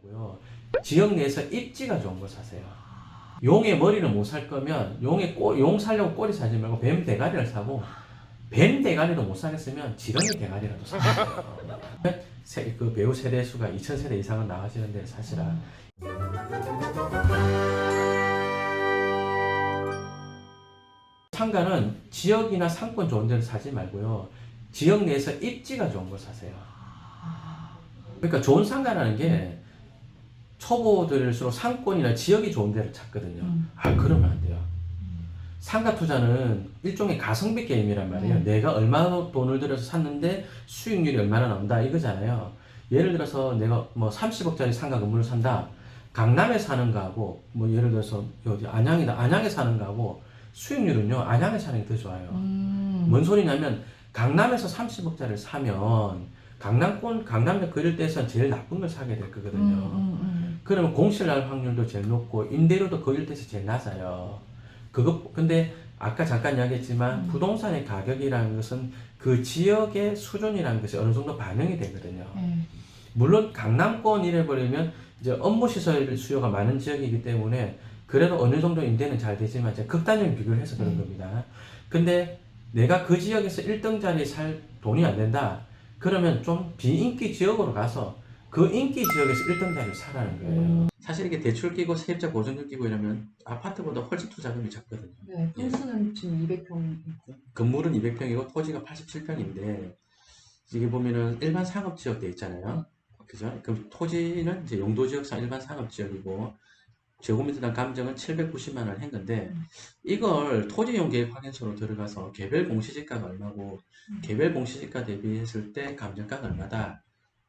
말고요. 지역 내에서 입지가 좋은 거 사세요. 용의 머리를 못 살 거면 용 살려고 꼬리 사지 말고 뱀 대가리를 사고, 뱀 대가리도 못 사겠으면 지렁이 대가리라도 사세요. 그 배우 세대수가 2000세대 이상은 나가시는 데를 사시라. 상가는 지역이나 상권 좋은 데를 사지 말고요. 지역 내에서 입지가 좋은 걸 사세요. 그러니까 좋은 상가라는 게 초보들일수록 상권이나 지역이 좋은 데를 찾거든요. 그러면 안 돼요. 상가 투자는 일종의 가성비 게임이란 말이에요. 내가 얼마나 돈을 들여서 샀는데 수익률이 얼마나 나온다 이거잖아요. 예를 들어서 내가 뭐 30억짜리 상가 건물을 산다. 강남에 사는 거하고 뭐 예를 들어서 여기 안양이다. 안양에 사는 거하고 수익률은요. 안양에 사는 게 더 좋아요. 뭔 소리냐면 강남에서 30억짜리를 사면 강남역 그릴 때에선 제일 나쁜 걸 사게 될 거거든요. 그러면 공실 날 확률도 제일 높고 임대료도 그릴 때에서 제일 낮아요. 근데 아까 잠깐 이야기했지만 부동산의 가격이라는 것은 그 지역의 수준이라는 것이 어느 정도 반영이 되거든요. 물론 강남권 이래버리면 이제 업무시설 수요가 많은 지역이기 때문에 그래도 어느 정도 임대는 잘 되지만 이제 극단적인 비교를 해서 그런 겁니다. 근데 내가 그 지역에서 1등짜리 살 돈이 안 된다. 그러면 좀 비인기 지역으로 가서 그 인기 지역에서 1등짜리를 사라는 거예요. 사실 이게 대출 끼고 세입자 보증금 끼고 이러면 아파트보다 훨씬 투자금이 작거든요. 네, 평수는 지금 200평 있고. 건물은 200평이고 토지가 87평인데 이게 보면은 일반 상업 지역 돼 있잖아요. 그죠? 그럼 토지는 이제 용도 지역상 일반 상업 지역이고 제곱미터당 감정은 790만 원 했는데 이걸 토지용 계획 확인서로 들어가서 개별 공시지가가 얼마고 개별 공시지가 대비했을 때 감정가가 얼마다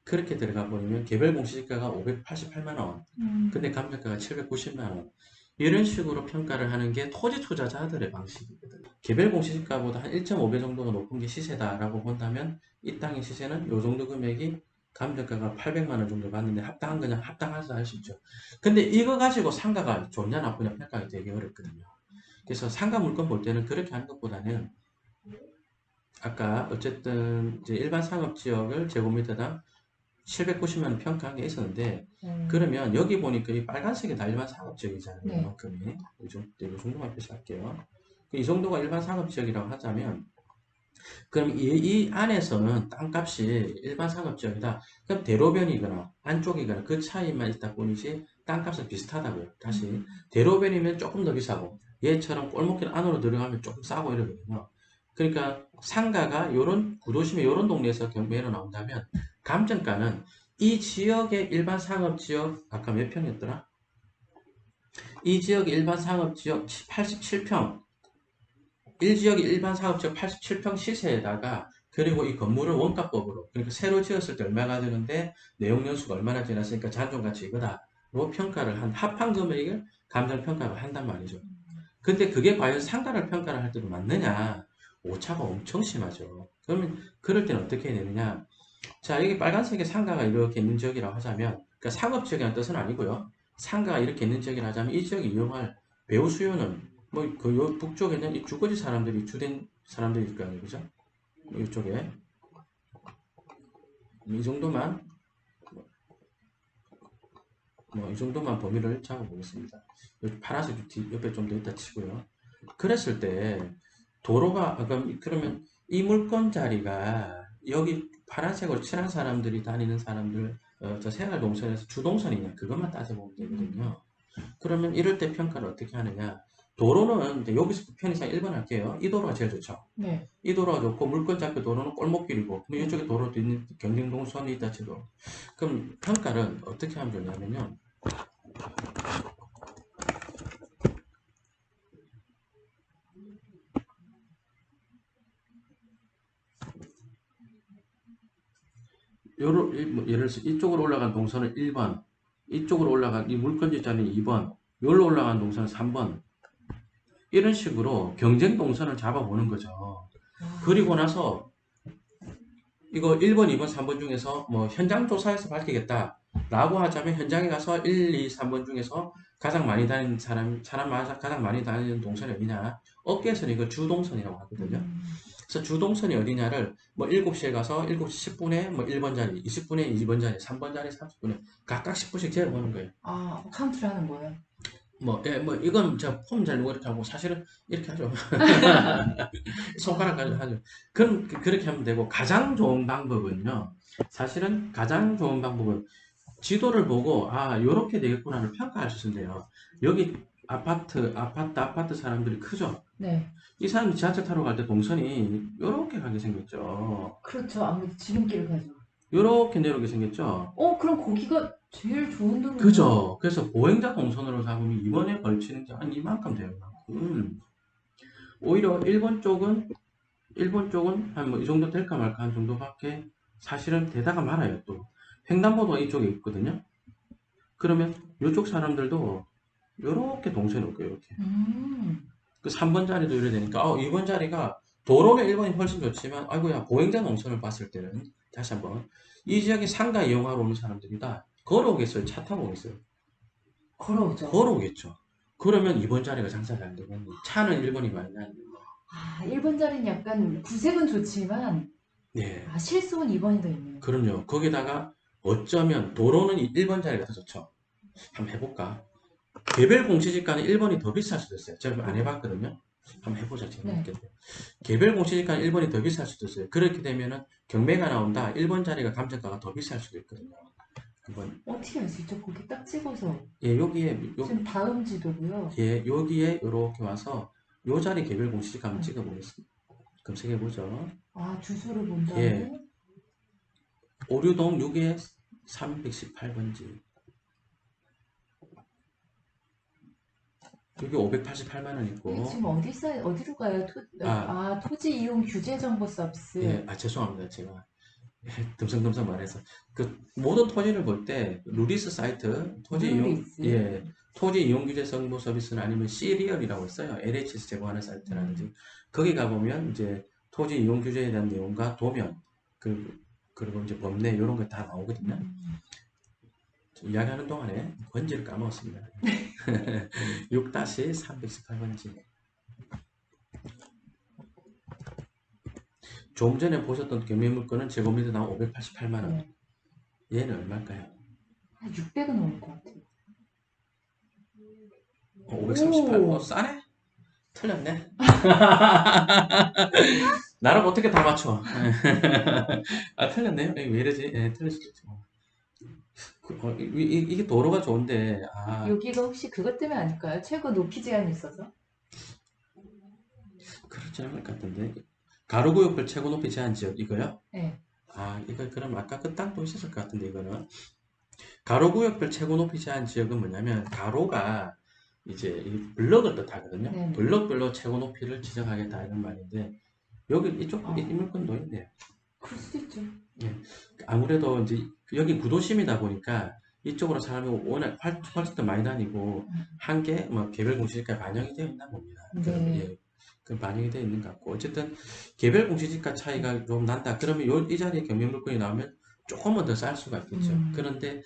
그렇게 들어가 보면 개별 공시지가가 588만 원 근데 감정가가 790만 원 이런 식으로 평가를 하는 게 토지 투자자들의 방식이거든요. 개별 공시지가보다 한 1.5배 정도가 높은 게 시세다라고 본다면 이 땅의 시세는 이 정도 금액이 감정가가 800만 원 정도 받는데 합당한 거냐 합당하지 할 수 있죠. 근데 이거 가지고 상가가 좋냐 나쁘냐 평가가 되게 어렵거든요. 그래서 상가 물건 볼 때는 그렇게 하는 것보다는 아까 어쨌든 이제 일반 상업 지역을 제곱미터당 790만 원 평가한 게 있었는데 그러면 여기 보니까 이 빨간색이 다 일반 상업 지역이잖아요. 네. 이만큼이 이 정도만 표시할게요. 이 정도가 일반 상업 지역이라고 하자면 그럼 이 안에서는 땅값이 일반 상업지역이다. 그럼 대로변이거나 안쪽이거나 그 차이만 있다 뿐이지 땅값은 비슷하다고요. 다시 대로변이면 조금 더 비싸고 얘처럼 골목길 안으로 들어가면 조금 싸고 이러거든요. 그러니까 상가가 요런 구도심의 요런 동네에서 경매로 나온다면 감정가는 이 지역의 일반 상업지역 아까 몇 평이었더라? 이 지역의 일반 상업지역 87평 1지역이 일반 사업지역 87평 시세에다가 그리고 이 건물을 원가법으로 그러니까 새로 지었을 때 얼마가 되는데 내용연수가 얼마나 지났으니까 잔존가치 이거다로 평가를 한 합한 금액을 감정평가를 한단 말이죠. 근데 그게 과연 상가를 평가를 할 때도 맞느냐 오차가 엄청 심하죠. 그러면 그럴 때는 어떻게 해야 되느냐 자 여기 빨간색의 상가가 이렇게 있는 지역이라고 하자면 그러니까 상업지역이라는 뜻은 아니고요. 상가가 이렇게 있는 지역이라 하자면 이 지역이 이용할 배우 수요는 뭐 그 북쪽에는 이 주거지 사람들이 주된 사람들일 거 아니에요, 그죠? 이쪽에 이 정도만 뭐 이 정도만 범위를 잡아보겠습니다. 파란색 옆에 좀 더 있다 치고요. 그랬을 때 도로가 그러면 이 물건 자리가 여기 파란색으로 칠한 사람들이 다니는 사람들 저 생활동선에서 주동선이냐 그것만 따져보면 되거든요. 그러면 이럴 때 평가를 어떻게 하느냐 도로는 이제 여기서 편의상 1번 할게요. 이 도로가 제일 좋죠. 네. 이 도로가 좋고 물건 잡혀 도로는 골목길이고 근데 이쪽에 도로도 있는 경쟁동선이 있다 치고 그럼 평가를 어떻게 하면 좋냐면요. 예를 들어서 이쪽으로 올라간 동선은 1번 이쪽으로 올라간 이 물건지 자리는 2번 여기로 올라간 동선은 3번 이런 식으로 경쟁 동선을 잡아보는 거죠. 그리고 나서 이거 1번, 2번, 3번 중에서 뭐 현장 조사에서 밝히겠다 라고 하자면 현장에 가서 1, 2, 3번 중에서 가장 많이 다니는 가장 많이 다니는 동선이 어디냐 업계에서는 이거 주동선이라고 하거든요. 그래서 주동선이 어디냐를 뭐 7시에 가서 7시 10분에 뭐 1번 자리, 20분에 2번 자리, 3번 자리, 30분에 각각 10분씩 재보는 거예요. 아, 카운트를 하는 거예요? 뭐, 예, 뭐, 이건 제가 폼 잘 이렇게 하고, 사실은 이렇게 하죠. 손가락 가지고 하죠. 그럼, 그렇게 하면 되고, 가장 좋은 방법은요, 사실은 가장 좋은 방법은 지도를 보고, 아, 요렇게 되겠구나를 평가할 수 있는데요. 여기 아파트 사람들이 크죠? 네. 이 사람이 지하철 타러 갈 때 동선이 요렇게 가게 생겼죠. 그렇죠. 아무래도 지름길을 가죠. 요렇게 내려오게 생겼죠. 그럼 거기가 제일 좋은 도로네요. 그죠? 그래서 보행자 동선으로 잡으면 이번에 걸치는 게 한 이만큼 돼요. 이만큼. 오히려 일본 쪽은 한 뭐 이 정도 될까 말까 한 정도밖에 사실은 되다가 말아요. 또 횡단보도가 이쪽에 있거든요. 그러면 이쪽 사람들도 요렇게 동선이 올 거예요. 이렇게. 그 3번 자리도 이래 되니까 2번 자리가 도로는 1번이 훨씬 좋지만 아이고야 보행자 동선을 봤을 때는 다시 한번 이 지역에 상가 이용하러 오는 사람들이다. 걸어오겠어요? 차 타고 오겠어요? 걸어오죠. 걸어오겠죠. 그러면 2번 자리가 장사가 안 되겠네. 차는 1번이 많이 나는데. 아, 1번 자리는 약간 구색은 좋지만 네. 실속은 2번이 더 있네요. 그럼요. 거기다가 어쩌면 도로는 1번 자리가 더 좋죠. 한번 해볼까? 개별 공시지가는 1번이 더 비쌀 수도 있어요. 제가 안 해봤거든요. 한번 해보자. 지금 네. 개별 공시지가는 1번이 더 비쌀 수도 있어요. 그렇게 되면은 경매가 나온다. 1번 자리가 감정가가 더 비쌀 수도 있거든요. 한번 어떻게 알 수 있죠? 거기 딱 찍어서. 예 여기에 지금 다음 지도고요. 예 여기에 이렇게 와서 요 자리 개별 공시지가 한번 네. 찍어보겠습니다. 검색해 보죠. 아, 주소를 본 예. 다음에 오류동 6에 318번지. 여기 588만 원 있고. 이게 지금 어디로 가요? 토지 이용 규제 정보 서비스. 예, 죄송합니다. 제가 듬성듬성 말해서 그 모든 토지를 볼 때 루리스 사이트 루리스. 토지 이용 규제 정보 서비스는 아니면 C리얼이라고 있어요. LH에서 제공하는 사이트라든지 거기 가 보면 이제 토지 이용 규제에 대한 내용과 도면 그리고 이제 법내 이런 거 다 나오거든요. 이야기하는 동안에 번지를 까먹었습니다. 6-318번지. 조금 전에 보셨던 경매물건은 제곱미터 나온 588만원. 네. 얘는 얼마일까요? 한 600은 넘을 것 같아요. 538. 오. 싸네? 틀렸네. 나를 어떻게 다 맞춰? 틀렸네요. 왜 이러지? 틀릴 수도 있죠. 이게 도로가 좋은데, 여기가 혹시 그것 때문에 아닐까요? 최고 높이 제한이 있어서? 그렇지 않을 것 같은데. 가로구역별 최고 높이 제한 지역, 이거요? 네. 이거 그럼 아까 그 땅도 있었을 것 같은데, 이거는. 가로구역별 최고 높이 제한 지역은 뭐냐면, 가로가 이제 이 블럭을 뜻하거든요. 네네. 블럭별로 최고 높이를 지정하겠다, 이런 말인데, 여기 이쪽 인물권도 있네요. 그럴 수도 있죠. 아무래도 이제 여기 구도심이다 보니까 이쪽으로 사람이 워낙 훨씬 더 많이 다니고 한 개 뭐 개별 공시지가 반영이 되어 있나 봅니다. 네. 그 반영이 되어 있는 것 같고 어쨌든 개별 공시지가 차이가 좀 난다. 그러면 이 자리에 경매물건이 나오면 조금은 더 쌀 수가 있겠죠. 그런데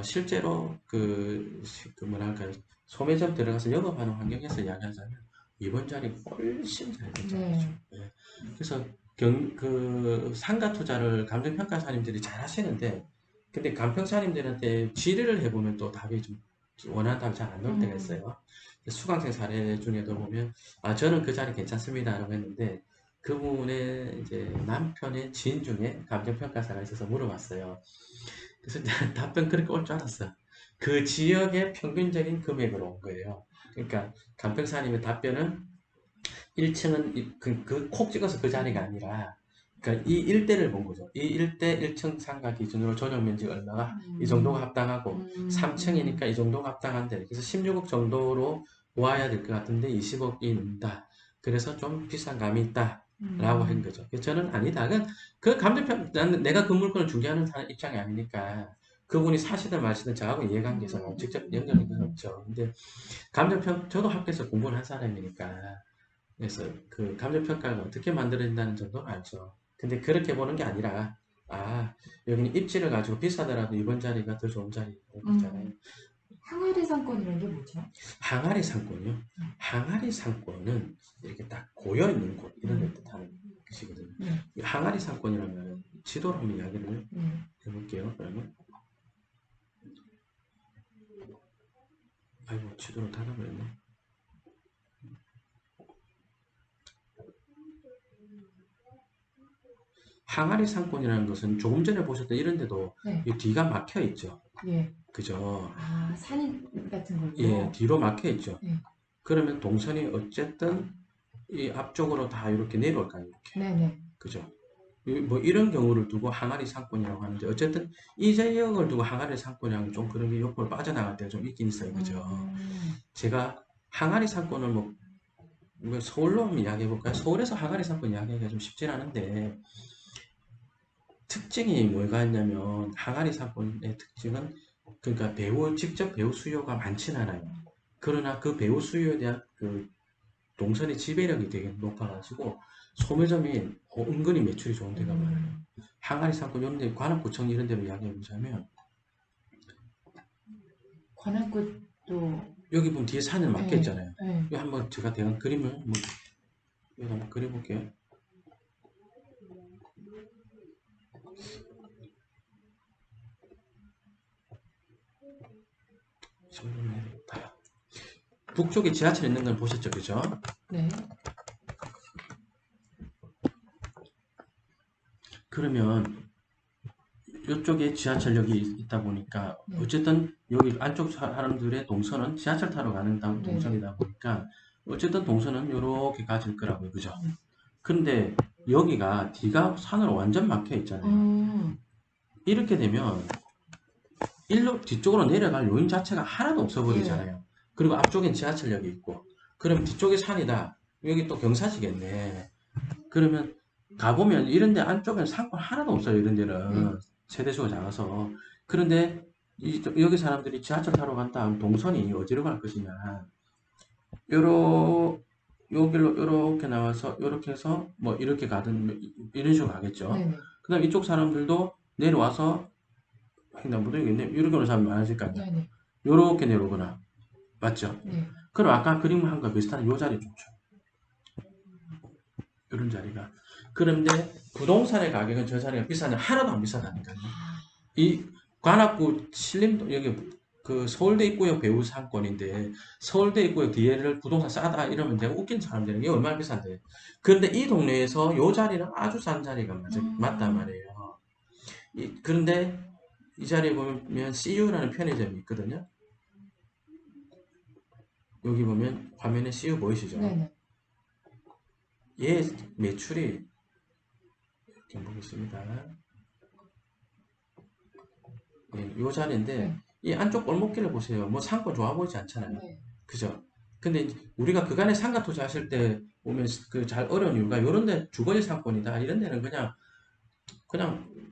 실제로 그 뭐랄까요 소매점 들어가서 영업하는 환경에서 이야기하자면 이번 자리 훨씬 잘 됐죠. 네. 그래서 그 상가 투자를 감정평가사님들이 잘 하시는데, 근데 감평사님들한테 질의를 해보면 또 답이 좀 원하는 답이 잘 안 나올 때가 있어요. 수강생 사례 중에도 보면, 저는 그 자리 괜찮습니다. 라고 했는데, 그분의 이제 남편의 지인 중에 감정평가사가 있어서 물어봤어요. 그래서 답변 그렇게 올 줄 알았어. 그 지역의 평균적인 금액으로 온 거예요. 그러니까 감평사님의 답변은 1층은 콕 찍어서 그 자리가 아니라 그러니까 이 일대를 본 거죠. 이 일대 1층 상가 기준으로 전용 면적 얼마가 이 정도가 합당하고 3층이니까 이 정도가 합당한데 그래서 16억 정도로 모아야 될 것 같은데 20억이 는다. 그래서 좀 비싼 감이 있다. 라고 한 거죠. 그래서 저는 아니다. 그 감정평, 나는 내가 그 물건을 중개하는 입장이 아니니까 그분이 사시든 마시든 저하고 이해관계에서 직접 연결된 건 없죠. 근데 저도 학교에서 공부를 한 사람이니까 그래서 그 감정평가가 어떻게 만들어진다는 정도는 알죠. 근데 그렇게 보는 게 아니라 여기는 입지를 가지고 비싸더라도 이번 자리가 더 좋은 자리 있잖아요. 항아리 상권이라는 게 뭐죠? 항아리 상권이요? 항아리 상권은 이렇게 딱 고여있는 곳 이런 데 뜻하는 뜻이거든요. 네. 이 항아리 상권이라면 지도로 한번 이야기를 네. 해볼게요. 그러면 아이고 지도를 닫아버렸네. 항아리 상권이라는 것은 조금 전에 보셨던 이런 데도 네. 이 뒤가 막혀 있죠. 예. 그죠? 아, 산 같은 걸로. 예, 뒤로 막혀 있죠. 네. 그러면 동선이 어쨌든 이 앞쪽으로 다 이렇게 내려올 거 아니에요. 이렇게. 네네. 그죠? 뭐 이런 경우를 두고 항아리 상권이라고 하는데 어쨌든 이 지역을 두고 항아리 상권이랑 좀 그런 게 옆으로 빠져나갈 때가 좀 있긴 있어요. 그죠? 제가 항아리 상권을 뭐 서울로 한번 이야기해 볼까요? 서울에서 항아리 상권 이야기하기가 좀 쉽진 않은데 특징이 뭐가 있냐면 항아리 상권의 특징은 그러니까 직접 배우 수요가 많진 않아요. 그러나 그 배우 수요에 대한 그 동선의 지배력이 되게 높아가지고 소매점이 은근히 매출이 좋은 데가 많아요. 항아리 상권 이런 데 관악구청 이런 데로 이야기해 보자면 관악구도. 여기 보면 뒤에 산을 막혀 네. 있잖아요. 네. 이거 한번 제가 대강 그림을 여기 한번 그려볼게요. 북쪽에 지하철 있는 걸 보셨죠, 그죠? 네. 그러면 이쪽에 지하철역이 있다 보니까 네. 어쨌든 여기 안쪽 사람들의 동선은 지하철 타러 가는 네. 동선이다 보니까 어쨌든 동선은 이렇게 가질 거라고요, 그죠? 네. 근데 여기가 뒤가 산으로 완전 막혀 있잖아요. 이렇게 되면 일로 뒤쪽으로 내려갈 요인 자체가 하나도 없어버리잖아요. 그리고 앞쪽엔 지하철역이 있고 그럼 뒤쪽이 산이다. 여기 또 경사지겠네. 그러면 가보면 이런데 안쪽에는 상권 하나도 없어요. 이런 데는 세대수가 작아서. 그런데 여기 사람들이 지하철 타러 간다 하면 동선이 어디로 갈 것이냐. 요 길로 요렇게 나와서 요렇게 해서 뭐 이렇게 가든 이런 식으로 가겠죠. 네네. 그 다음 이쪽 사람들도 내려와서 횡단보도겠네. 이렇게 사람이 많아질 거 아니야. 네네. 요렇게 내려오거나. 맞죠? 네. 그럼 아까 그림 한 거 비슷한 요 자리 좋죠. 이런 자리가. 그런데 부동산의 가격은 저 자리가 비싸냐? 하나도 안 비싸다니까요. 이 관악구 신림동 여기 그 서울대 입구역 배우 상권인데 서울대 입구역 뒤에를 부동산 싸다 이러면 내가 웃긴 사람들은 이게 얼마나 비싼데. 그런데 이 동네에서 요 자리는 아주 싼 자리가 맞단 말이에요. 그런데 이 자리에 보면 CU라는 편의점이 있거든요. 여기 보면 화면에 CU 보이시죠? 네네. 얘 매출이 이렇게 보겠습니다. 예, 요 자리인데 네. 이 안쪽 골목길을 보세요. 뭐 상권 좋아 보이지 않잖아요. 네. 그죠? 근데 이제 우리가 그간에 상가 투자하실 때 보면 그 잘 어려운 이유가 요런 데 주거지 상권이다. 이런 데는 그냥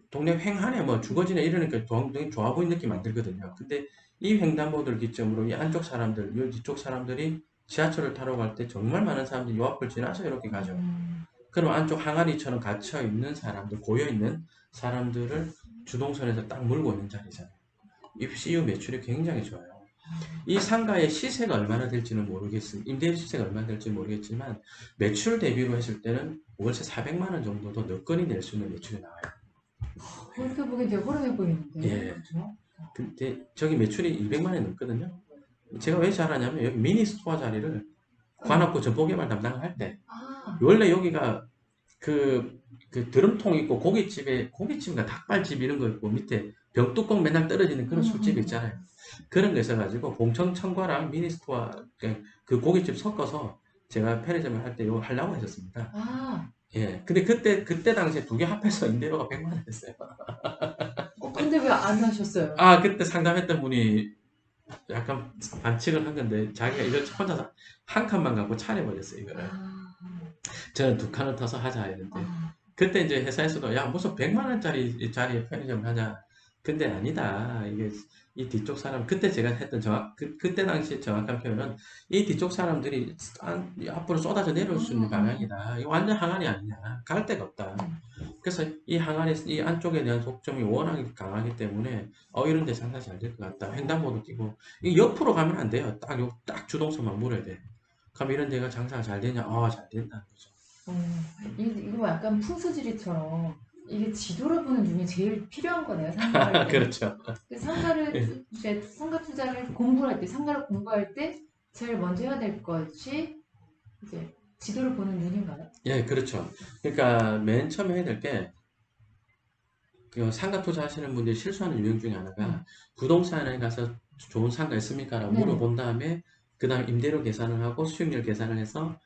동네 횡하네 뭐 주거지네 이러니까 동네 좋아 보이는 느낌 안 들거든요. 근데 이 횡단보도를 기점으로 이 안쪽 사람들, 요 뒤쪽 사람들이 지하철을 타러 갈 때 정말 많은 사람들이 요 앞을 지나서 이렇게 가죠. 그럼 안쪽 항아리처럼 갇혀 있는 사람들, 고여 있는 사람들을 주동선에서 딱 물고 있는 자리잖아요. 이 CU 매출이 굉장히 좋아요. 이 상가의 시세가 얼마나 될지는 모르겠습니다. 임대 시세가 얼마나 될지 모르겠지만 매출 대비로 했을 때는 월세 400만 원 정도도 너건히 낼 수 있는 매출이 나와요. 그렇게 보기엔 되게 허름해 보이는데. 예. 그죠? 근데 저기 매출이 200만 원이 넘거든요. 제가 왜 잘하냐면 여기 미니 스토어 자리를 관악구 전포개발 담당을 할 때 아. 원래 여기가 그 드럼통 있고 고깃집인가 닭발집 이런 거 있고 밑에 병뚜껑 맨날 떨어지는 그런 술집 있잖아요. 그런 거 있어가지고 봉청청과랑 미니스토어 그 고깃집 섞어서 제가 편의점을 할 때 이거 하려고 했었습니다. 아. 예. 근데 그때 당시에 두 개 합해서 임대료가 100만 원 했어요. 근데 왜 안 하셨어요? 아, 그때 상담했던 분이 약간 반칙을 한 건데 자기가 이걸 혼자서 한 칸만 갖고 차려버렸어요, 이거를. 저는 두 칸을 터서 하자 했는데 그때 이제 회사에서도 야 무슨 100만 원짜리 자리에 편의점을 하냐. 근데 아니다. 이게 이 뒤쪽 사람 그때 제가 했던 그때 당시 정확한 표현은 이 뒤쪽 사람들이 앞으로 쏟아져 내려올 수 있는 방향이다. 이거 완전 항아리 아니냐. 갈 데가 없다. 그래서 이 항아리 이 안쪽에 대한 속점이 워낙 강하기 때문에 이런 데 장사 잘 될 것 같다. 횡단보도 끼고 이 옆으로 가면 안 돼요. 딱 주동선만 물어야 돼. 그럼 이런 데가 장사가 잘 되냐? 잘 된다는 거죠. 이거 약간 풍수지리처럼 이게 지도를 보는 눈이 제일 필요한 거네요, 상가할 때. 그렇죠. 예. 이제 상가 투자를 공부할 때, 상가를 공부할 때 제일 먼저 해야 될 것이 이제 지도를 보는 눈인가요? 예, 그렇죠. 그러니까 맨 처음에 해야 될 게, 그 상가 투자하시는 분들이 실수하는 유형 중에 네. 하나가 부동산에 가서 좋은 상가 있습니까? 라고 네네. 물어본 다음에 그 다음 임대료 계산을 하고 수익률 계산을 해서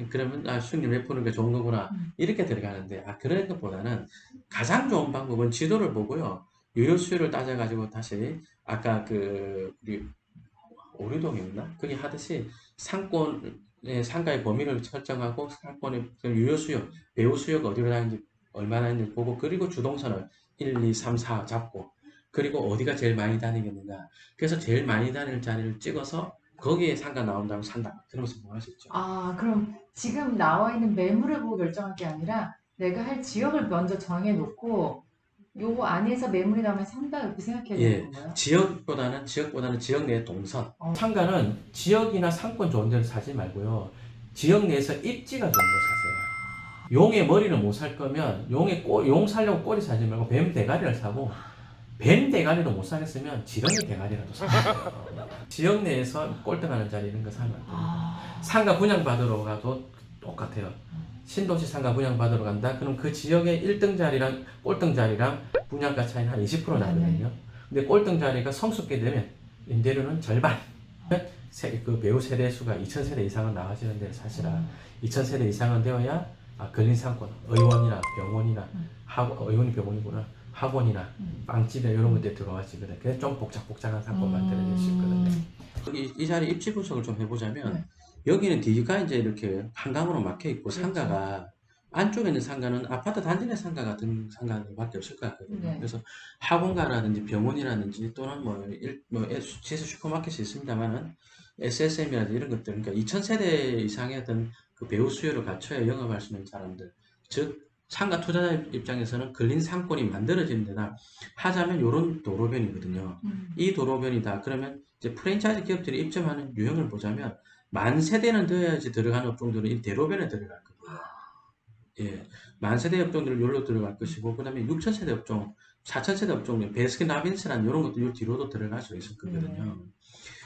그러면 수익률 몇 프로가 좋은 거구나 음. 이렇게 들어가는데 그런 것보다는 가장 좋은 방법은 지도를 보고요. 유효 수요를 따져가지고 다시 아까 그 우리 오류동이었나? 그게 하듯이 상권의 상가의 범위를 설정하고 상권의 그 유효 수요, 배후 수요가 어디로 나는지 얼마나 있는지 보고 그리고 주동선을 1, 2, 3, 4 잡고 그리고 어디가 제일 많이 다니겠느냐. 그래서 제일 많이 다니는 자리를 찍어서 거기에 상가 나온다면 산다. 그러면서 뭐 할 수 있죠. 그럼 지금 나와 있는 매물을 보고 결정할 게 아니라 내가 할 지역을 먼저 정해놓고 요 안에서 매물이 나오면 산다 이렇게 생각해야 되는 예, 건가요? 지역보다는 지역 내 동선. 상가는 지역이나 상권 좋은 데를 사지 말고요. 지역 내에서 입지가 좋은 거 사세요. 용의 머리를 못 살 거면 용 살려고 꼬리 사지 말고 뱀 대가리를 사고 뱀 대가리도 못 사겠으면 지렁이 대가리라도 사세요. 지역 내에서 꼴등하는 자리 이런 거 사면 안 됩니다. 상가 분양받으러 가도 똑같아요. 신도시 상가 분양받으러 간다? 그럼 그 지역의 1등 자리랑 꼴등 자리랑 분양가 차이는 한 20% 나거든요. 근데 꼴등 자리가 성숙게 되면 임대료는 절반. 그 배우 세대 수가 2,000세대 이상은 나와지는 데를 사시라. 2,000세대 이상은 되어야 근린 상권, 의원이나 병원이나 의원이 병원이구나. 학원이나 빵집이나 이런 것들에 들어가시거든요. 그래서 좀 복잡복잡한 상권 만들어낼 수 있거든요. 이 자리 입지 분석을 좀 해보자면 네. 여기는 뒤가 이제 이렇게 한강으로 막혀 있고 그렇죠. 상가가 안쪽에 있는 상가는 아파트 단지 내 상가 같은 상가밖에 없을 것 같거든요. 네. 그래서 학원가라든지 병원이라든지 또는 지수 슈퍼마켓이 있습니다만은 SSM이라든지 이런 것들, 그러니까 2,000세대 이상의 어떤 그 배우 수요를 갖춰야 영업할 수 있는 사람들, 즉 상가 투자자 입장에서는 근린 상권이 만들어지는 데나 하자면 이런 도로변이거든요. 이 도로변이다. 그러면 이제 프랜차이즈 기업들이 입점하는 유형을 보자면 만 세대는 되어야지 들어가는 업종들은 이 대로변에 들어갈 거고요. 예, 만 세대 업종들은 여기로 들어갈 것이고, 그 다음에 6천 세대 업종, 4천 세대 업종, 베스킨라빈스란 이런 것도 이 뒤로도 들어갈 수 있을 거거든요.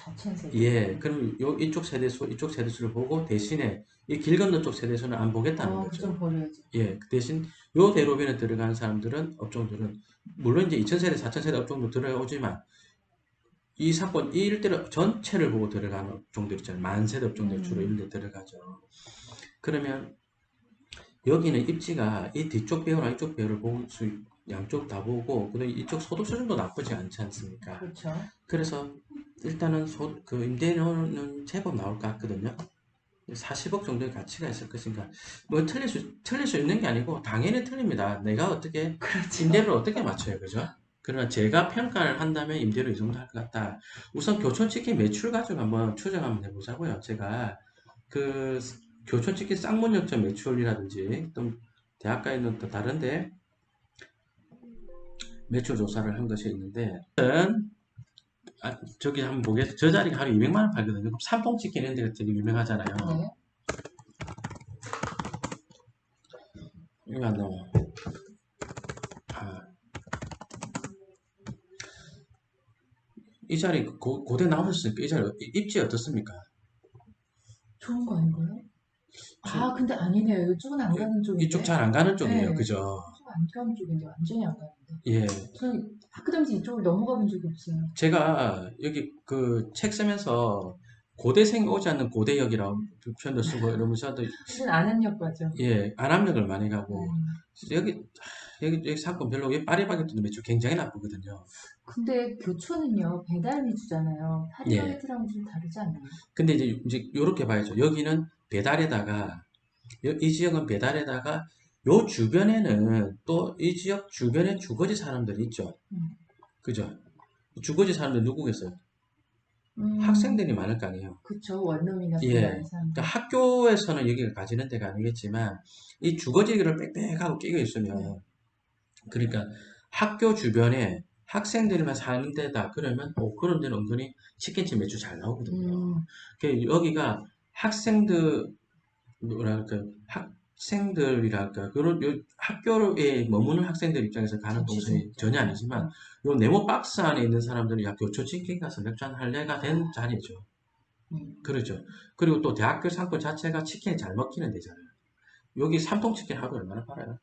4,000세대. 예, 그럼 이쪽 세대수, 이쪽 세대수를 보고 대신에 이 길 건너 쪽 세대수는 안 보겠다는 거죠. 좀 버려야죠. 예, 그 대신 요 대로변에 들어가는 사람들은 업종들은 물론 이제 2,000세대, 4,000세대 업종도 들어오지만 이 사건 이 일대를 전체를 보고 들어가는 업종들 있잖아요. 만 세대 업종들 주로 이런 데 들어가죠. 그러면 여기는 입지가 이 뒤쪽 배우랑 이쪽 배우를 양쪽 다 보고 그다음에 이쪽 소득 수준도 나쁘지 않지 않습니까? 그렇죠. 그래서 일단은 그 임대료는 제법 나올 것 같거든요. 40억 정도의 가치가 있을 것인가. 뭐 틀릴 수 있는 게 아니고 당연히 틀립니다. 내가 어떻게 그렇죠. 임대료를 어떻게 맞춰요, 그죠? 그러나 제가 평가를 한다면 임대료 이 정도 할 것 같다. 우선 교촌치킨 매출 가지고 한번 추정 한번 해보자고요. 제가 그 교촌치킨 쌍문역점 매출이라든지 또 대학가에 있는 또 다른데 매출 조사를 한 것이 있는데 저기 한번 보겠습니다. 저 자리가 하루 200만 원 팔거든요. 그럼 삼봉치킨 이런 데가 되게 유명하잖아요. 네. 이거 안 나와. 이 자리 고대 나오셨으니까 이 자리 입지 어떻습니까? 좋은 거 아닌가요? 근데 아니네요. 이쪽은 안 가는 쪽인데. 이쪽 잘 안 가는 쪽이에요. 네. 그죠? 좀 안 가는 쪽인데 완전히 안 가는데. 예. 저는 학교 다니면서 이쪽을 넘어가 본 적이 없어요. 제가 여기 그 책 쓰면서 고대생이 오지 않는 고대역이라고 표현도 쓰고 이러면서 무슨 안암역 가죠. 예, 안암역을 많이 가고 여기 상권 별로 여기 파리바게뜨도 매출 굉장히 나쁘거든요. 근데 교촌은요 배달 위주잖아요. 예. 파리바게뜨랑은 좀 다르지 않나요? 근데 이제 요렇게 봐야죠. 여기는 배달에다가 이 지역은 배달에다가 요 주변에는 또 이 지역 주변에 주거지 사람들이 있죠. 그죠? 주거지 사람들 누구겠어요? 학생들이 많을 거 아니에요. 그쵸. 원룸이나 예. 많은 사람들. 그러니까 학교에서는 여기가 가지는 데가 아니겠지만 이 주거지를 빽빽하고 끼고 있으면 그러니까 학교 주변에 학생들만 사는 데다 그러면 그런 데는 은근히 치킨집 매출 잘 나오거든요. 여기가 학생들 뭐랄까 학생들이랄까 그런 학교에 머무는 학생들 입장에서 가는 동선이 전혀 아니지만 요 네모 박스 안에 있는 사람들이 야 교촌 치킨 가서 맥주 한 할래가 된 자리죠. 그렇죠. 그리고 또 대학교 상권 자체가 치킨이 잘 먹히는 데잖아요. 여기 삼통치킨 하루 얼마나 팔아요?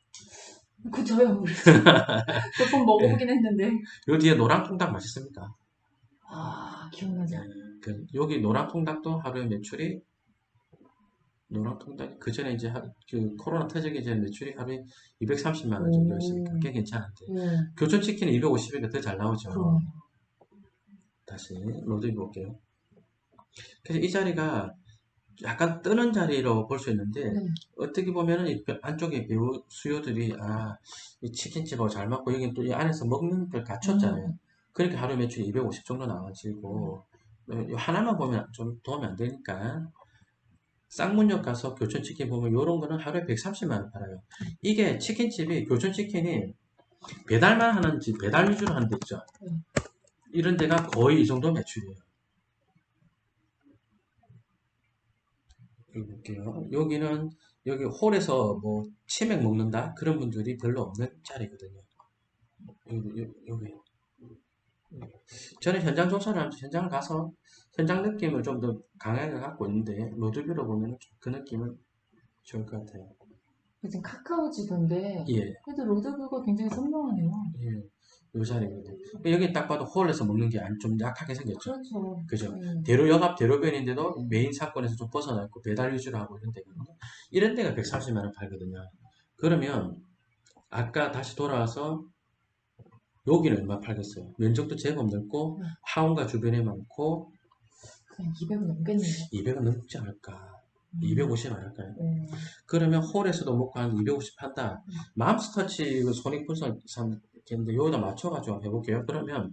그저요. 몇 번 예. 먹어보긴 했는데. 요 뒤에 노랑통닭 맛있습니까? 아, 기억나지 않아. 여기 노랑통닭도 하루에 매출이 노랑통닭 그 전에 이제 그 코로나 터지기 전에 매출이 하루에 230만 원 정도였으니까 꽤 괜찮은데 교촌치킨은 250이니까 더 잘 나오죠. 그럼. 다시 로드해 볼게요. 그래서 이 자리가 약간 뜨는 자리로 볼 수 있는데 어떻게 보면은 이 안쪽에 배우 수요들이 이 치킨집하고 잘 맞고 여기 또 이 안에서 먹는 걸 갖췄잖아요. 그러니까 하루 매출이 250 정도 나와지고 이 하나만 보면 좀 도움이 안 되니까 쌍문역 가서 교촌치킨 보면 요런 거는 하루에 130만 원 팔아요. 이게 치킨집이 교촌치킨이 배달만 하는 집 배달 위주로 하는 데 있죠. 이런 데가 거의 이 정도 매출이에요. 여기 볼게요. 여기는 여기 홀에서 뭐 치맥 먹는다 그런 분들이 별로 없는 자리거든요. 여기. 저는 현장 조사를 하면서 현장을 가서 현장 느낌을 좀 더 강하게 갖고 있는데 로드뷰로 보면 그 느낌은 좋을 것 같아요. 지금 카카오지던데. 예, 그래도 로드뷰가 굉장히 선명하네요. 예, 요 자리거든요. 여기 딱 봐도 홀에서 먹는 게 좀 약하게 생겼죠. 그렇죠. 그죠? 대로역 앞 대로변인데도 메인 사건에서 좀 벗어나 있고 배달 위주로 하고 이런 데거든요. 이런 데가 130만 원 팔거든요. 그러면 아까 다시 돌아와서 여기는 얼마 팔겠어요? 면적도 제법 넓고 하원가 주변에 많고 그냥 200은 넘겠는데. 200은 넘지 않을까? 250 안 할까요? 네. 그러면 홀에서도 먹고 한 250 판다. 맘스터치 손익분석 있는데 여기다 맞춰가지고 해볼게요. 그러면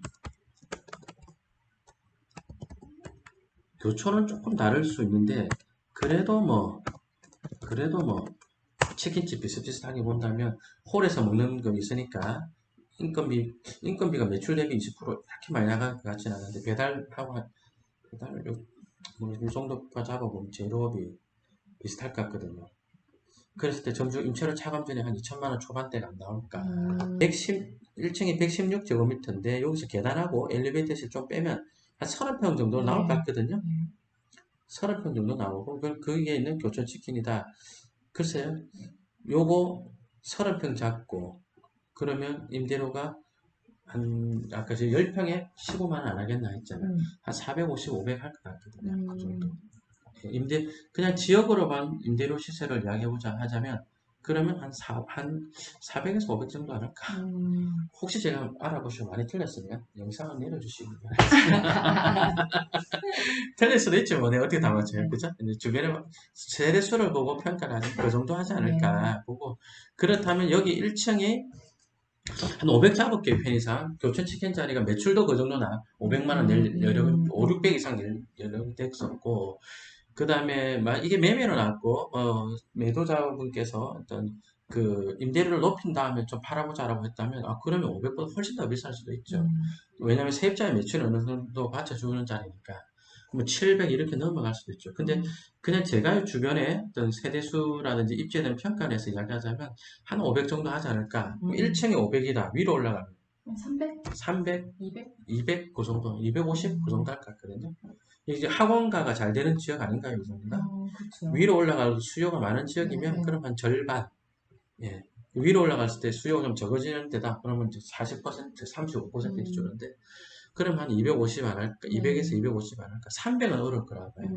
교촌은 조금 다를 수 있는데 그래도 뭐 치킨집 비슷비슷하게 본다면 홀에서 먹는 거 있으니까 인건비가 매출 대비 20% 이렇게 많이 나갈 것 같지는 않은데 배달 뭐이 정도가 잡아보면 재료비 비슷할 것 같거든요. 그랬을 때 점주 임차료 차감 전에 한 2천만 원 초반대가 안 나올까. 1층이 116제곱미터인데 여기서 계단하고 엘리베이터실 좀 빼면 한 30평 정도 나올 것 같거든요. 30평 정도 나오고 거기에 있는 교촌치킨이다. 글쎄요. 요거 30평 잡고 그러면 임대료가 아까 저 10평에 15만 원 안 하겠나 했잖아요. 한 450, 500 할 것 같거든요. 그 정도. 그냥 지역으로만 임대료 시세를 이야기해보자 하자면 그러면 한 400에서 500 정도 안 할까? 혹시 제가 알아보시고 많이 틀렸으면 영상을 내려주시기 바랍니다. 틀릴 수도 있죠. 뭐, 내가 어떻게 다 맞춰요. 그죠? 이제 주변에 세대수를 보고 평가를 하는 그 정도 하지 않을까 보고. 그렇다면 여기 1층이 한 500 잡을게요, 편의상. 교촌 치킨 자리가 매출도 그 정도 나. 500만원 여력, 5, 600 이상 여력 됐었고. 그 다음에, 이게 매매로 나왔고, 매도자분께서 어떤 그 임대료를 높인 다음에 좀 팔아보자라고 했다면, 그러면 500보다 훨씬 더 비쌀 수도 있죠. 왜냐면 세입자의 매출을 어느 정도 받쳐주는 자리니까. 뭐 700 이렇게 넘어갈 수도 있죠. 근데 그냥 제가 주변에 어떤 세대수라든지 입주에 대한 평가를 해서 이야기하자면 한 500 정도 하지 않을까. 1층에 500이다. 위로 올라가면 300? 300, 200? 200 그 정도, 250 그 정도 할 것 같거든요. 이제 학원가가 잘 되는 지역 아닌가요, 이 정도가? 그렇죠. 위로 올라가도 수요가 많은 지역이면 그럼 한 절반. 예. 위로 올라갔을 때 수요가 좀 적어지는 데다. 그러면 이제 40%, 35% 이렇게 줄는데 그럼 한 250 안 할까? 200에서 250 안 할까? 300은 어려울 거라 봐요.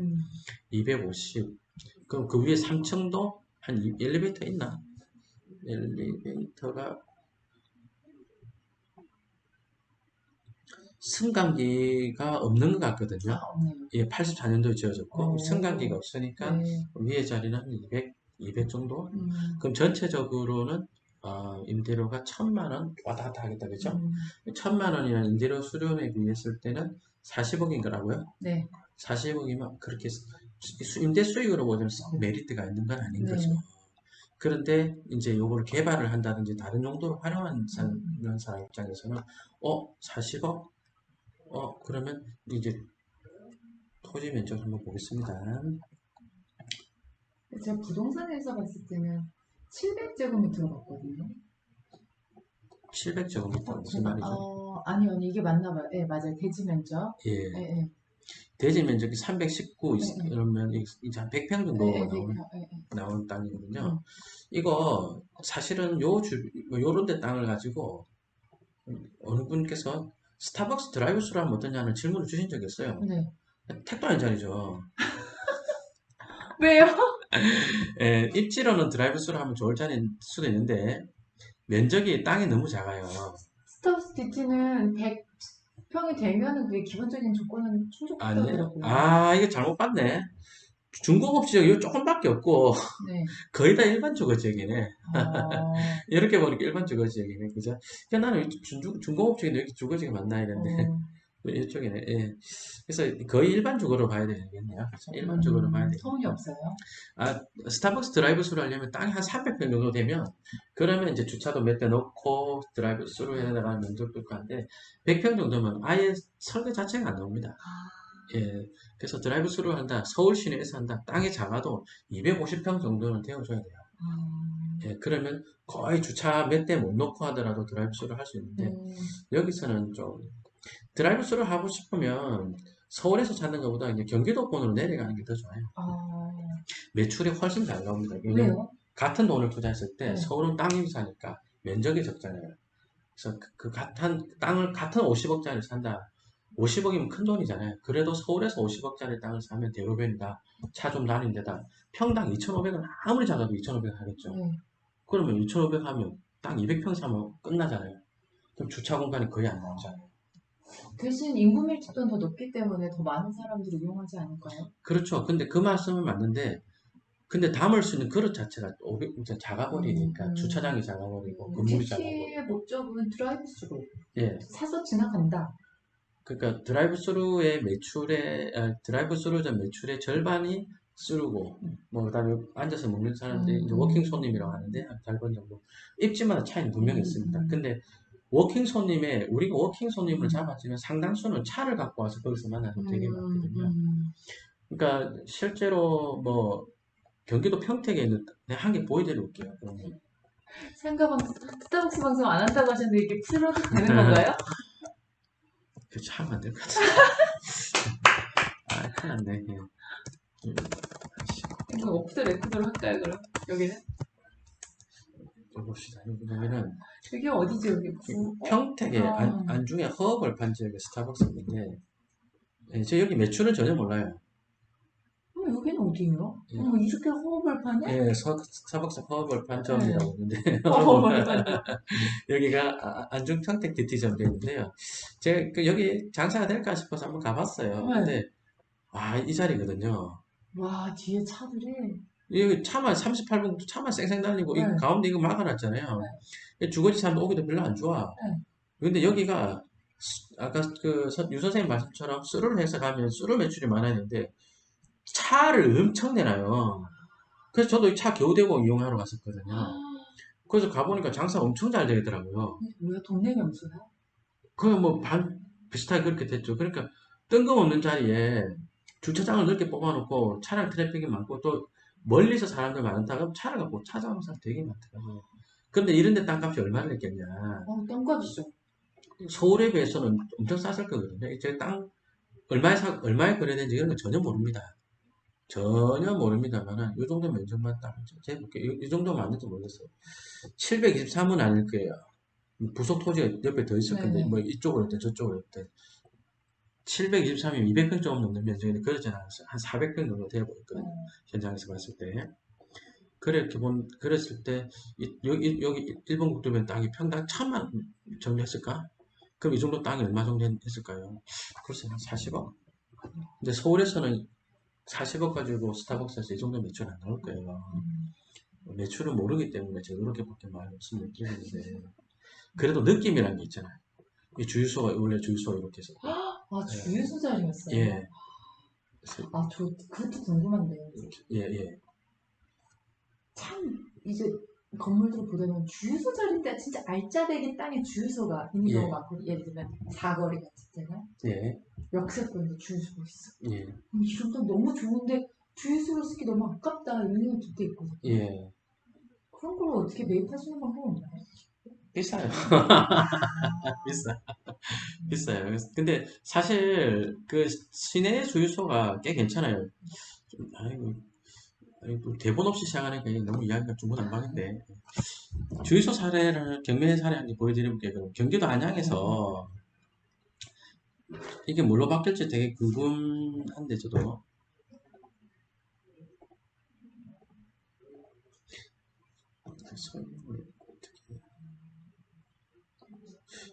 250. 그럼 그 위에 3층도 한 엘리베이터 있나? 엘리베이터가 승강기가 없는 것 같거든요. 예, 84년도에 지어졌고 승강기가 없으니까 위에 자리는 한 200 정도? 그럼 전체적으로는 임대료가 1,000만 원 왔다 갔다 하겠다, 그죠? 1,000만 원이나 임대료 수령에 비했을 때는 40억인 거라고요? 네. 40억이면 그렇게 임대 수익으로 보자면 썩 메리트가 있는 건 아닌 거죠. 그런데 이제 요걸 개발을 한다든지 다른 용도로 활용하는 사람 입장에서는 40억? 그러면 이제 토지 면적 한번 보겠습니다. 제가 부동산에서 봤을 때는 700제곱미터로 봤거든요. 700제곱미터 무슨 말이죠? 아니요, 이게 맞나 봐요. 예, 맞아요. 대지 면적. 예. 예, 예. 대지 면적이 319 예, 예. 이러면 이제 한 100평 예, 정도 예, 예, 예. 나오는 땅이거든요. 음. 이거 사실은 뭐 요런 데 땅을 가지고 어느 분께서 스타벅스 드라이브스루 하면 어떠냐는 질문을 주신 적이 있어요. 네. 택도 아닌 자리죠. 왜요? 예, 입지로는 드라이브스루 하면 좋을 자리일 수도 있는데 면적이 땅이 너무 작아요. 스타벅스 DT는 100평이 되면은 그게 기본적인 조건은 아니, 충족한다더라고요. 이거 잘못 봤네. 중공업 지역이 요 조금밖에 없고 네. 거의 다 일반 주거 지역이네. 어, 이렇게 보니까 일반 주거 지역이네, 그죠? 그러니까 나는 중공업 지역인데 여기 주거 지역이 맞나 이랬는데 어, 이쪽이네. 예. 그래서 거의 일반 주거로 봐야 되겠네요. 그죠? 일반 주거로 봐야 소문이 되니까. 없어요. 스타벅스 드라이브스루 하려면 땅이 한 300평 정도 되면 그러면 이제 주차도 몇 대 넣고 드라이브스루 해나가는 면적도 있고 한데 100평 정도면 아예 설계 자체가 안 나옵니다. 예. 그래서 드라이브스루 한다, 서울 시내에서 한다, 땅이 작아도 250평 정도는 되어줘야 돼요. 아, 예, 그러면 거의 주차 몇 대 못 넣고 하더라도 드라이브스루 할 수 있는데 여기서는 좀 드라이브스루 하고 싶으면 서울에서 찾는 것보다 이제 경기도권으로 내려가는 게 더 좋아요. 아, 매출이 훨씬 잘 나옵니다. 왜냐면 왜요? 같은 돈을 투자했을 때 네. 서울은 땅이 비싸니까 면적이 적잖아요. 그래서 그 같은 땅을 같은 50억짜리 산다. 50억이면 큰 돈이잖아요. 그래도 서울에서 50억짜리 땅을 사면 대로변이다. 차 좀 다닌 데다. 평당 2,500은 아무리 작아도 2,500 하겠죠. 네. 그러면 2,500 하면 땅 200평 사면 끝나잖아요. 그럼 주차 공간이 거의 안 나오잖아요. 대신 인구 밀집도는 더 높기 때문에 더 많은 사람들이 이용하지 않을까요? 그렇죠. 근데 그 말씀은 맞는데, 근데 담을 수 있는 그릇 자체가 이제 작아버리니까 주차장이 작아버리고 건물이 작아버리고. DT의 목적은 드라이브스루. 예. 사서 지나간다. 그러니까 드라이브스루전 매출의 절반이 쓰르고, 뭐, 그다음에 앉아서 먹는 사람들이 이제 워킹 손님이라고 하는데, 한 절반 정도. 입지마다 차이는 분명히 있습니다. 근데 우리가 워킹 손님을 잡았지만 상당수는 차를 갖고 와서 거기서 만나서 되게 많거든요. 그러니까 실제로 뭐, 경기도 평택에 있는, 내가 한 개 보여드릴게요. 그러면. 스타벅스 방송 안 한다고 하셨는데 이게 풀어도 되는 건가요? 그렇죠. 하면 안 될 것 같아요. 큰일 났네. 예. 이거 오프 더 레코드로 할까요, 그럼? 여기는? 봅시다. 여기는 여기 어디지, 여기? 평택의 아. 안중에 허허벌판 지역의 스타벅스인데, 예, 저 여기 매출은 전혀 몰라요. 여기는 어디예요? 예. 이렇게 호흡을 파네? 예, 스타벅스 허허벌판점이라고 있는데, 호흡을 여기가 안중 평택 DT점도 있는데요. 제가 여기 장사가 될까 싶어서 한번 가봤어요. 네. 근데 이 자리거든요. 와, 뒤에 차들이. 여기 차만 38분 차만 쌩쌩 달리고 이 네. 가운데 이거 막아놨잖아요. 주거지 사람들 오기도 별로 안 좋아. 네. 근데 여기가 아까 유 선생님 말씀처럼 수루를 해서 가면 수루 매출이 많았는데 차를 엄청 내놔요. 그래서 저도 차 겨우 대고 이용하러 갔었거든요. 그래서 가보니까 장사가 엄청 잘 되더라고요. 뭐야, 동네 명수야? 그냥 뭐 비슷하게 그렇게 됐죠. 그러니까 뜬금없는 자리에 주차장을 넓게 뽑아놓고 차량 트래픽이 많고 또 멀리서 사람들 많다가 차를 갖고 찾아오는 사람 되게 많더라고요. 근데 이런 데 땅값이 얼마나 했겠냐. 똥값이죠. 서울에 비해서는 엄청 쌌을 거거든요. 제 땅 얼마에 거래된지 이런 건 전혀 모릅니다. 전혀 모릅니다만은 이 정도 면적만 딱 재볼게요. 이 정도면 안 될지 모르겠어요. 723은 아닐 거예요. 부속 토지가 옆에 더 있을 건데 네네. 뭐 이쪽으로 했든 저쪽으로 했든 723이면 200평 조금 넘는 면적인데 그렇지 않았어요. 한 400평 정도 되어 보였거든요. 현장에서 봤을 때. 그랬을 때 여기 1번 국도면 땅이 평당 1,000만 정도 했을까? 그럼 이 정도 땅이 얼마 정도 했을까요? 글쎄 한 40억. 근데 서울에서는 40억 가지고 스타벅스에서 이 정도 매출 안 나올 거예요. 매출을 모르기 때문에 제가 그렇게밖에 말 없으면 드리는데 그래도 느낌이라는 게 있잖아요. 이 주유소가 원래 주유소가 이렇게 해서 주유소 자리였어요? 예. 저 그것도 궁금한데. 예. 참, 이제 건물들을 보다면 주유소 자리 때 진짜 알짜배기 땅에 주유소가 있는 예. 경우가 많거든요. 예를 들면 사거리 같은 데는 예. 역세권인데 주유소가 있어. 예. 이런 땅 너무 좋은데 주유소로 쓰기 너무 아깝다 이런 생각이 들 때 있거든요. 예. 그런 걸 어떻게 매입할 수 있는 방법이 없나요? 비싸요. 아, 비싸. 비싸요. 근데 사실 그 시내 주유소가 꽤 괜찮아요. 좀, 아이고, 대본 없이 시작하니까 이게 너무 이야기가 중구난방인데. 주유소 사례를, 경매 사례 한 개 보여드려볼게요. 경기도 안양에서 이게 뭘로 바뀔지 되게 궁금한데, 저도. 설명을 어떻게,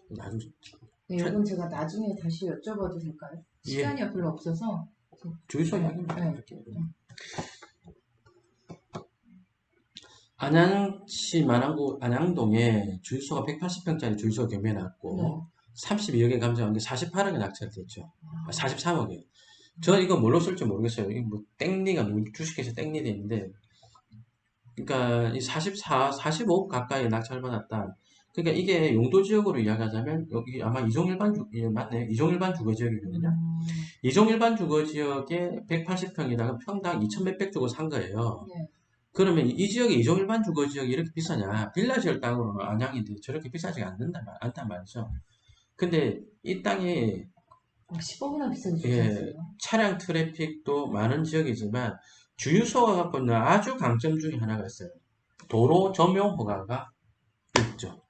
나중에, 네, 이건 제가 나중에 다시 여쭤봐도 될까요? 예, 시간이 별로 없어서. 주유소 네, 이야기만 네. 할게요. 안양시 만안구 안양동에 주유소가 180평짜리 주유소 경매에 났고, 네. 32억에 감정한 게 48억에 낙찰됐죠. 43억이에요. 저는 이거 뭘로 쓸지 모르겠어요. 이거 뭐 땡리가 누구 주식회사 땡리 돼 있는데, 그러니까 이 45억 가까이 낙찰받았다. 그러니까 이게 용도 지역으로 이야기하자면 여기 아마 이종일반 맞네. 이종일반 주거 지역이거든요. 이종일반 주거 지역에 180평이다가 평당 2천 몇백 주고 산 거예요. 네. 그러면 이 지역에 이종일반 주거 지역이 이렇게 비싸냐? 빌라 지역 땅으로는 안양인데 저렇게 비싸지가 않단 말이죠. 근데 이 땅이 10억이나 비싸게 주지 예, 않았어요? 차량 트래픽도 많은 지역이지만 주유소가 갖고 있는 아주 강점 중에 하나가 있어요. 도로 점용 허가가 있죠.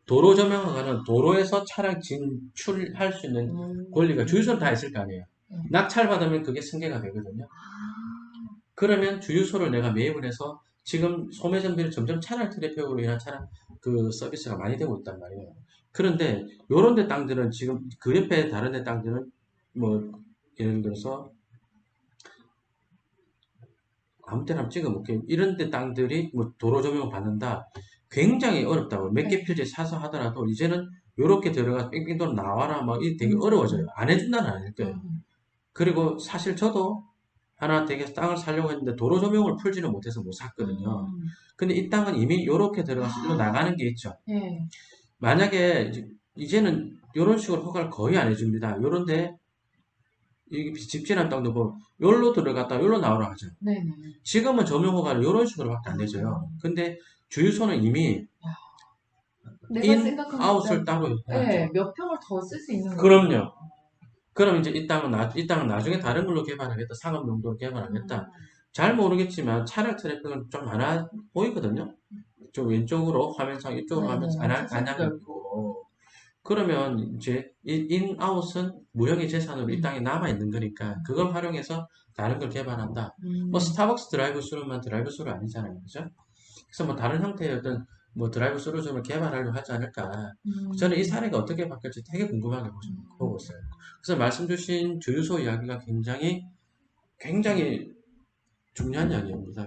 도로 점용 허가는 도로에서 차량 진출할 수 있는 권리가 주유소는 다 있을 거 아니에요. 낙찰 받으면 그게 승계가 되거든요. 아, 그러면 주유소를 내가 매입을 해서 지금 소매점비를 점점 차량 트래픽으로 인한 차량 그 서비스가 많이 되고 있단 말이에요. 그런데 요런 데 땅들은 지금 그 옆에 다른 데 땅들은 뭐 예를 들어서 아무 때나 한번 찍어볼게요. 이런 데 땅들이 뭐 도로 조명을 받는다. 굉장히 어렵다고. 몇 개 네. 필지 사서 하더라도 이제는 요렇게 들어가 뺑뺑 돌아 나와라 막 이 되게 음. 어려워져요. 안 해준다는 아닐 거예요. 음. 그리고 사실 저도 하나 되게 땅을 사려고 했는데 도로 조명을 풀지는 못해서 못 샀거든요. 근데 이 땅은 이미 요렇게 들어가서 일로 나가는 게 있죠. 네. 만약에 이제는 요런 식으로 허가를 거의 안 해줍니다. 요런데 이 집진한 땅도 뭐 요로 들어갔다 요로 나오라 하죠. 네네. 지금은 점용 허가를 이런 식으로밖에 안 되죠. 근데 주유소는 이미 내가 인, 생각한 아웃을 것보다 따로 네, 해놨죠. 몇 평을 더 쓸 수 있는 거예요. 그럼요. 그럼 이제 이 땅은 나중에 다른 걸로 개발하겠다. 상업 용도로 개발하겠다. 잘 모르겠지만 차량 트래픽은 좀 많아 보이거든요. 좀 왼쪽으로 화면상 이쪽으로 네네. 가면서 안양이 있고 그러면 이제 인아웃은 무형의 재산으로 이 땅에 남아 있는 거니까 그걸 활용해서 다른 걸 개발한다. 뭐 스타벅스 드라이브 스루만 드라이브 스루 아니잖아요, 그죠? 그래서 뭐 다른 형태의 어떤 뭐 드라이브 스루점을 개발하려고 하지 않을까. 저는 이 사례가 어떻게 바뀔지 되게 궁금하게 보고 있어요. 그래서 말씀 주신 주유소 이야기가 굉장히 중요한 이야기입니다.